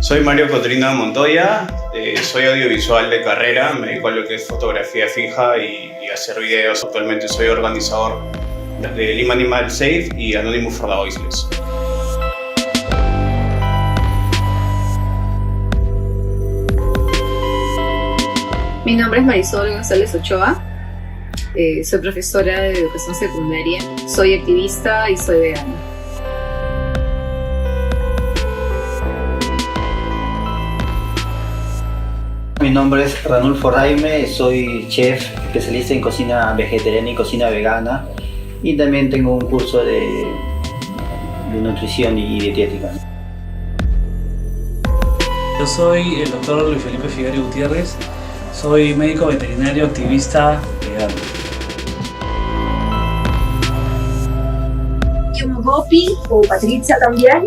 Soy Mario Cotrina Montoya, soy audiovisual de carrera, me dedico a lo que es fotografía fija y hacer videos. Actualmente soy organizador de Lima Animal Safe y Anonymous for the Voiceless. Mi nombre es Marisol González Ochoa, soy profesora de educación secundaria, soy activista y soy vegana. Mi nombre es Ranulfo Raime, soy chef especialista en cocina vegetariana y cocina vegana y también tengo un curso de nutrición y dietética. Yo soy el doctor Luis Felipe Figueroa Gutiérrez, soy médico veterinario activista vegano. Me llamo Gopi o Patricia también.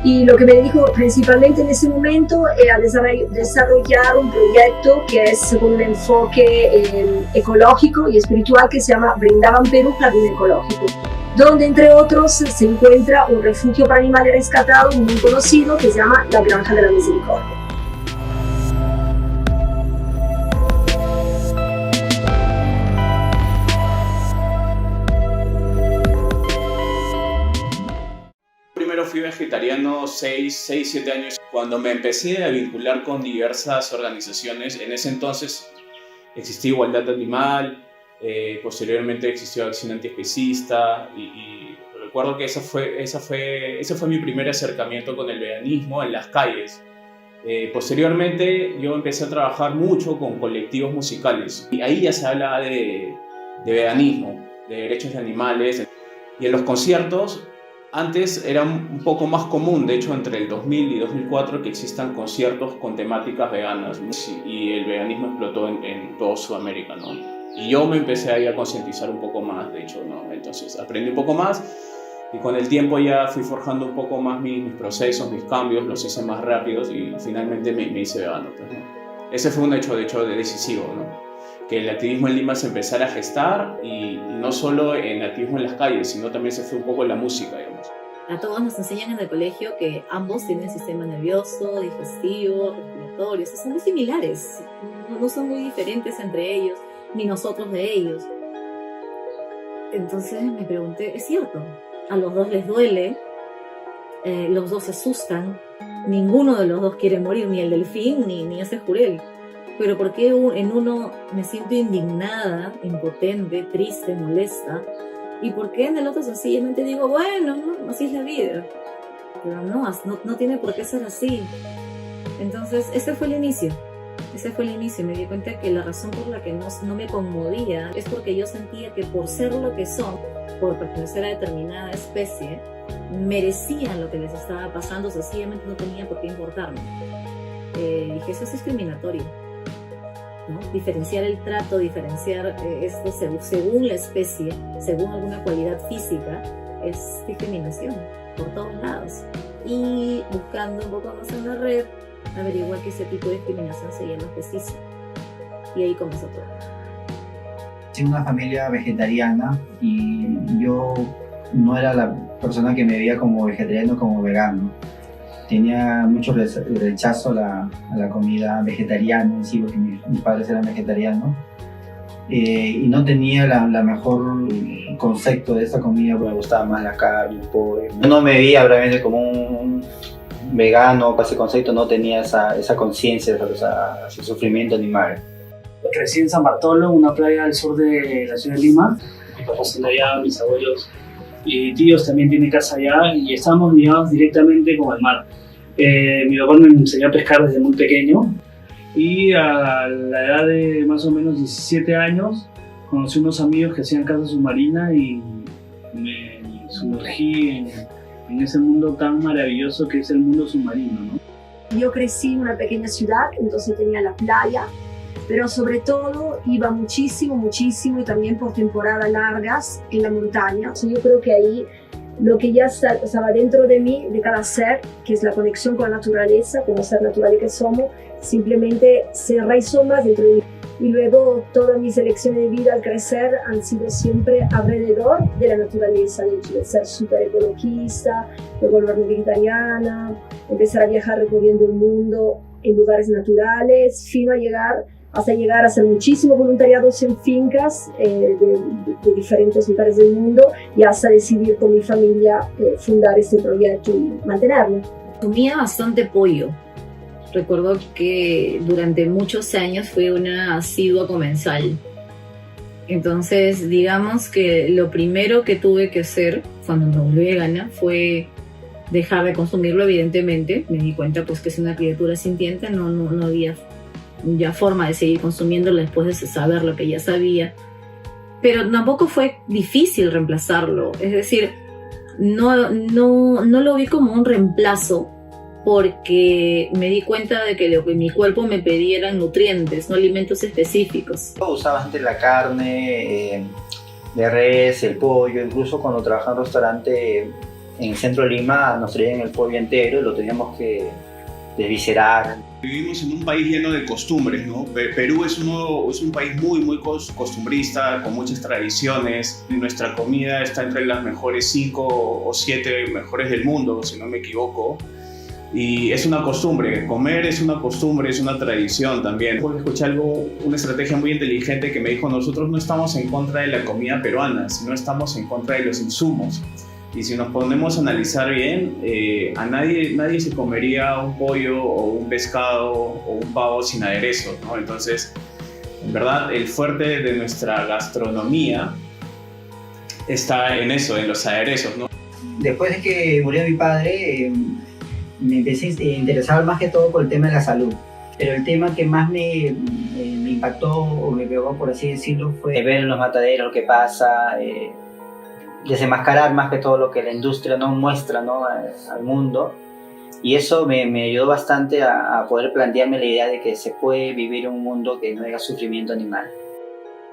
Y lo que me dedico principalmente en ese momento es a desarrollar un proyecto que es con un enfoque ecológico y espiritual que se llama Brindavan Perú Jardín Ecológico, donde entre otros se encuentra un refugio para animales rescatados muy conocido que se llama La Granja de la Misericordia. Primero fui vegetariano 6-7 años. Cuando me empecé a vincular con diversas organizaciones, en ese entonces existía Igualdad Animal, posteriormente existió Acción Antiespecista y recuerdo que ese fue mi primer acercamiento con el veganismo en las calles. Posteriormente yo empecé a trabajar mucho con colectivos musicales y ahí ya se hablaba de veganismo, de derechos de animales, y en los conciertos antes era un poco más común, de hecho entre el 2000 y 2004, que existan conciertos con temáticas veganas, ¿no? Y el veganismo explotó en toda Sudamérica, ¿no? Y yo me empecé ahí a concientizar un poco más, de hecho, ¿no? Entonces aprendí un poco más y con el tiempo ya fui forjando un poco más mis procesos, mis cambios, los hice más rápidos y finalmente me hice vegano, pues, ¿no? Ese fue un hecho decisivo, ¿no? Que el activismo en Lima se empezara a gestar y no solo en activismo en las calles, sino también se fue un poco en la música, digamos. A todos nos enseñan en el colegio que ambos tienen sistema nervioso, digestivo, respiratorio, son muy similares, no son muy diferentes entre ellos, ni nosotros de ellos. Entonces me pregunté, es cierto, a los dos les duele, los dos se asustan, ninguno de los dos quiere morir, ni el delfín ni ese jurel. Pero ¿por qué en uno me siento indignada, impotente, triste, molesta? ¿Y por qué en el otro sencillamente digo, bueno, ¿no? Así es la vida? Pero no tiene por qué ser así. Entonces, ese fue el inicio. Me di cuenta que la razón por la que no me conmovía es porque yo sentía que por ser lo que son, por pertenecer a determinada especie, merecían lo que les estaba pasando, sencillamente no tenía por qué importarme. Dije, eso es discriminatorio, ¿no? Diferenciar el trato, diferenciar esto según la especie, según alguna cualidad física, es discriminación por todos lados. Y buscando un poco más en la red, averiguar que ese tipo de discriminación se llama especismo. Y ahí comenzó todo. Tengo una familia vegetariana y yo no era la persona que me veía como vegetariano, como vegano. Tenía mucho rechazo a la comida vegetariana en sí, porque mis padres eran vegetarianos. Y no tenía la mejor concepto de esta comida, porque me gustaba más la carne, el pollo. Yo no me veía realmente como un vegano, con ese concepto no tenía esa conciencia hacia el sufrimiento animal. Crecí en San Bartolo, una playa al sur de la ciudad de Lima. Mis papás son de allá, mis abuelos y tíos también tienen casa allá y estábamos ligados directamente con el mar. Mi papá me enseñó a pescar desde muy pequeño y a la edad de más o menos 17 años conocí unos amigos que hacían caza submarina y me sumergí en ese mundo tan maravilloso que es el mundo submarino, ¿no? Yo crecí en una pequeña ciudad, entonces tenía la playa, pero sobre todo iba muchísimo y también por temporadas largas en la montaña. Yo creo que ahí lo que ya estaba dentro de mí, de cada ser, que es la conexión con la naturaleza, como ser natural que somos, simplemente se enraizó más dentro de mí. Y luego todas mis elecciones de vida al crecer han sido siempre alrededor de la naturaleza, de ser súper ecologista, de volverme vegetariana, empezar a viajar recorriendo el mundo en lugares naturales, hasta llegar a hacer muchísimos voluntariados en fincas de diferentes lugares del mundo y hasta decidir con mi familia fundar este proyecto y mantenerlo. Comía bastante pollo. Recuerdo que durante muchos años fui una asidua comensal. Entonces, digamos que lo primero que tuve que hacer cuando me volví vegana fue dejar de consumirlo, evidentemente. Me di cuenta pues que es una criatura sintiente, no había ya forma de seguir consumiéndolo después de saber lo que ya sabía. Pero tampoco fue difícil reemplazarlo. Es decir, no lo vi como un reemplazo, porque me di cuenta de que lo que mi cuerpo me pedía eran nutrientes, no alimentos específicos. Usaba bastante la carne de res, el pollo, incluso cuando trabajaba en un restaurante en el centro de Lima nos traían el pollo entero y lo teníamos que desviscerar. Vivimos en un país lleno de costumbres, ¿no? Perú es un país muy costumbrista, con muchas tradiciones. Nuestra comida está entre las mejores 5 o 7 mejores del mundo, si no me equivoco. Y es una costumbre, comer es una costumbre, es una tradición también. Escuché una estrategia muy inteligente que me dijo: nosotros no estamos en contra de la comida peruana, sino estamos en contra de los insumos. Y si nos ponemos a analizar bien, a nadie se comería un pollo o un pescado o un pavo sin aderezos, ¿no? Entonces, en verdad, el fuerte de nuestra gastronomía está en eso, en los aderezos, ¿no? Después de que murió mi padre, me empecé a interesar más que todo por el tema de la salud. Pero el tema que más me impactó o me pegó, por así decirlo, fue ver en los mataderos lo que pasa, desenmascarar más que todo lo que la industria no muestra, ¿no?, al mundo. Y eso me ayudó bastante a poder plantearme la idea de que se puede vivir un mundo que no haya sufrimiento animal.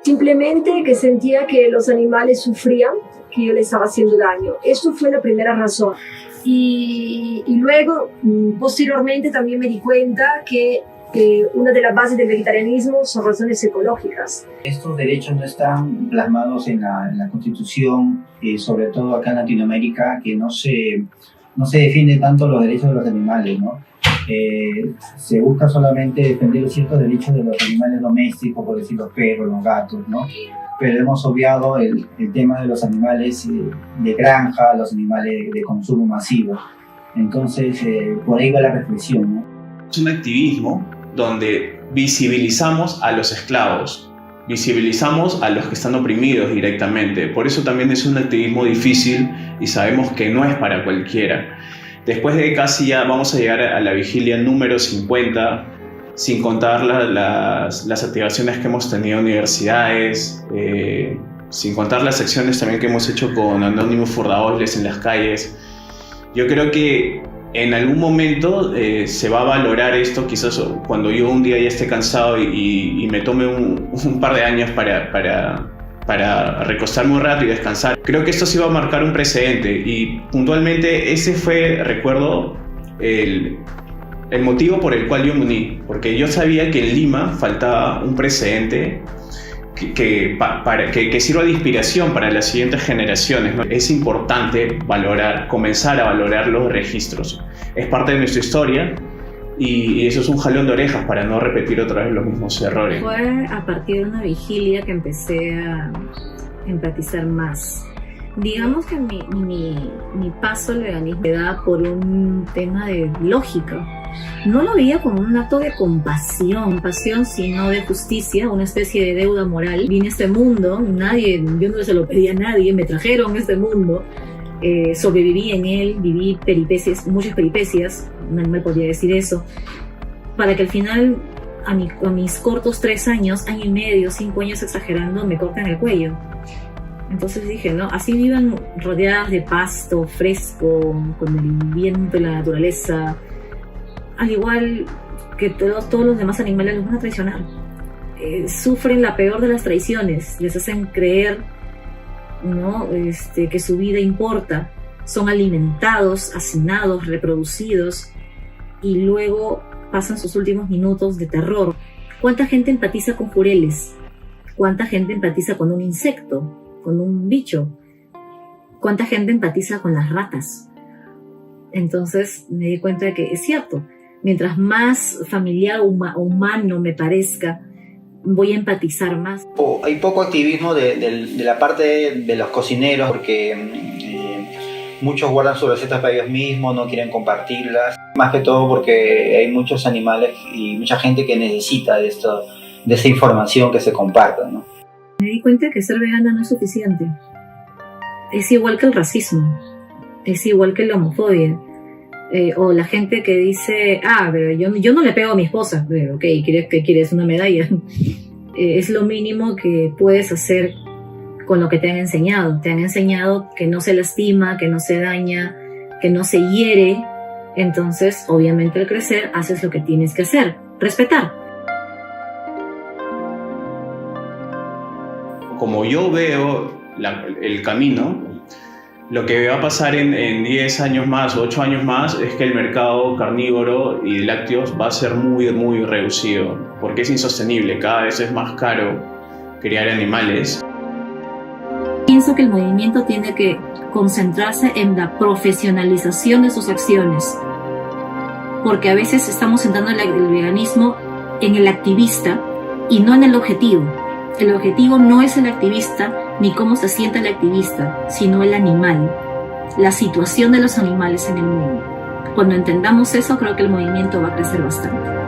Simplemente que sentía que los animales sufrían, que yo les estaba haciendo daño. Esto fue la primera razón. Y luego, posteriormente, también me di cuenta que una de las bases del vegetarianismo son razones ecológicas. Estos derechos no están plasmados en la Constitución, sobre todo acá en Latinoamérica, que no se defiende tanto los derechos de los animales, ¿no? Se busca solamente defender ciertos derechos de los animales domésticos, por decir los perros, los gatos, ¿no? Pero hemos obviado el tema de los animales de granja, los animales de consumo masivo. Entonces, por ahí va la reflexión, ¿no? Es un activismo donde visibilizamos a los esclavos, visibilizamos a los que están oprimidos directamente. Por eso también es un activismo difícil y sabemos que no es para cualquiera. Después de casi ya vamos a llegar a la vigilia número 50, sin contar las activaciones que hemos tenido en universidades, sin contar las acciones también que hemos hecho con Anónimos Furdaoles en las calles. Yo creo que en algún momento se va a valorar esto, quizás cuando yo un día ya esté cansado y me tome un par de años para recostarme un rato y descansar. Creo que esto sí va a marcar un precedente y puntualmente ese fue, recuerdo, el motivo por el cual yo me uní, porque yo sabía que en Lima faltaba un precedente que sirva de inspiración para las siguientes generaciones, ¿no? Es importante comenzar a valorar los registros. Es parte de nuestra historia y eso es un jalón de orejas para no repetir otra vez los mismos errores. Fue a partir de una vigilia que empecé a empatizar más. Digamos que mi paso al veganismo se da por un tema de lógica. No lo veía como un acto de compasión, sino de justicia, una especie de deuda moral. Vine a este mundo, yo no se lo pedí a nadie, me trajeron a este mundo, sobreviví en él, viví muchas peripecias, no me podría decir eso, para que al final, a mis cortos 3 años, año y medio, 5 años exagerando, me corten el cuello. Entonces dije, no, así vivan rodeadas de pasto fresco, con el viento y la naturaleza, al igual que todos los demás animales, los van a traicionar. Sufren la peor de las traiciones, les hacen creer, ¿no?, que su vida importa, son alimentados, hacinados, reproducidos y luego pasan sus últimos minutos de terror. ¿Cuánta gente empatiza con jureles? ¿Cuánta gente empatiza con un insecto, con un bicho? ¿Cuánta gente empatiza con las ratas? Entonces me di cuenta de que es cierto, mientras más familiar o humano me parezca, voy a empatizar más. Hay poco activismo de la parte de los cocineros porque muchos guardan sus recetas para ellos mismos, no quieren compartirlas, más que todo porque hay muchos animales y mucha gente que necesita de esa información que se comparta, ¿no? Me di cuenta que ser vegana no es suficiente. Es igual que el racismo, es igual que la homofobia. O la gente que dice, pero yo no le pego a mi esposa. Pero, ok, ¿qué quieres? ¿Una medalla? Es lo mínimo que puedes hacer con lo que te han enseñado. Te han enseñado que no se lastima, que no se daña, que no se hiere. Entonces, obviamente al crecer, haces lo que tienes que hacer, respetar. Como yo veo el camino, lo que va a pasar en 10 años más o 8 años más es que el mercado carnívoro y de lácteos va a ser muy, muy reducido, porque es insostenible, cada vez es más caro criar animales. Pienso que el movimiento tiene que concentrarse en la profesionalización de sus acciones, porque a veces estamos centrando el veganismo en el activista y no en el objetivo. El objetivo no es el activista ni cómo se siente el activista, sino el animal, la situación de los animales en el mundo. Cuando entendamos eso, creo que el movimiento va a crecer bastante.